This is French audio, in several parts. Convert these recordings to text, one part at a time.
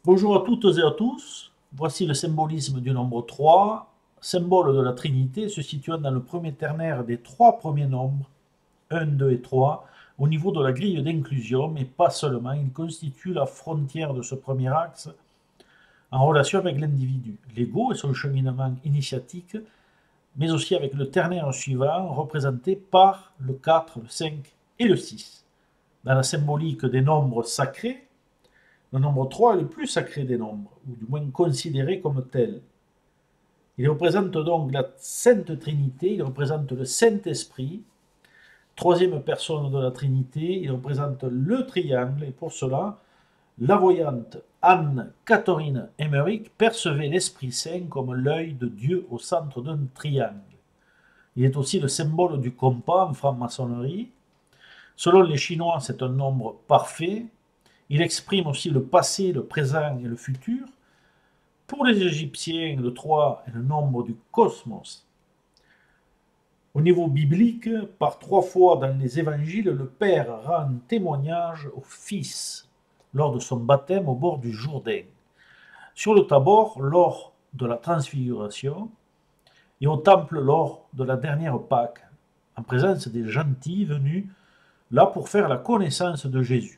Bonjour à toutes et à tous. Voici le symbolisme du nombre 3, symbole de la Trinité, se situant dans le premier ternaire des trois premiers nombres, 1, 2 et 3, au niveau de la grille d'inclusion, mais pas seulement. Il constitue la frontière de ce premier axe en relation avec l'individu, l'ego et son cheminement initiatique, mais aussi avec le ternaire suivant, représenté par le 4, le 5 et le 6. Dans la symbolique des nombres sacrés, le nombre 3 est le plus sacré des nombres, ou du moins considéré comme tel. Il représente donc la Sainte Trinité, il représente le Saint-Esprit, troisième personne de la Trinité, il représente le triangle, et pour cela, la voyante Anne-Catherine Emmerich percevait l'Esprit Saint comme l'œil de Dieu au centre d'un triangle. Il est aussi le symbole du compas en franc-maçonnerie. Selon les Chinois, c'est un nombre parfait. Il exprime aussi le passé, le présent et le futur. Pour les Égyptiens, le 3 est le nombre du cosmos. Au niveau biblique, par 3 fois dans les évangiles, le Père rend témoignage au Fils lors de son baptême au bord du Jourdain, sur le Tabor lors de la Transfiguration et au Temple lors de la dernière Pâque, en présence des gentils venus là pour faire la connaissance de Jésus.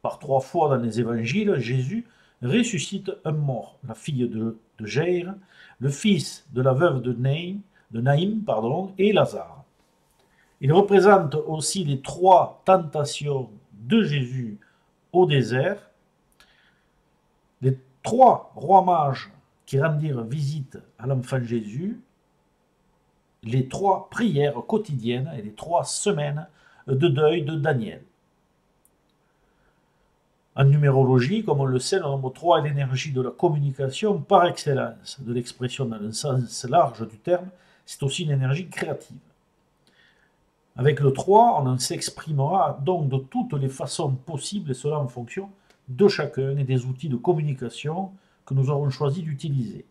Par 3 fois dans les évangiles, Jésus ressuscite un mort, la fille de Jair, le fils de la veuve de Naïm et Lazare. Il représente aussi les 3 tentations de Jésus au désert, les 3 rois mages qui rendirent visite à l'enfant Jésus, les 3 prières quotidiennes et les 3 semaines de deuil de Daniel. En numérologie, comme on le sait, le nombre 3 est l'énergie de la communication par excellence, de l'expression dans le sens large du terme, c'est aussi une énergie créative. Avec le 3, on s'exprimera donc de toutes les façons possibles, et cela en fonction de chacun et des outils de communication que nous aurons choisi d'utiliser.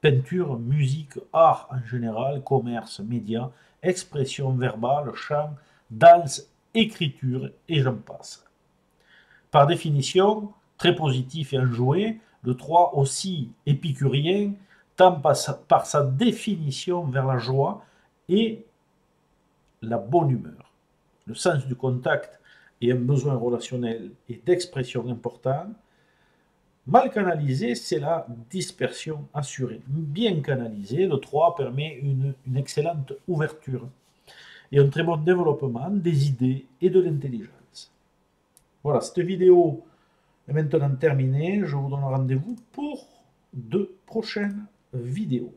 Peinture, musique, art en général, commerce, médias, expression verbale, chant, danse, écriture, et j'en passe. Par définition, très positif et enjoué, le 3 aussi épicurien tend par sa définition vers la joie et la bonne humeur. Le sens du contact est un besoin relationnel et d'expression important. Mal canalisé, c'est la dispersion assurée. Bien canalisé, le 3 permet une excellente ouverture et un très bon développement des idées et de l'intelligence. Voilà, cette vidéo est maintenant terminée. Je vous donne rendez-vous pour de prochaines vidéos.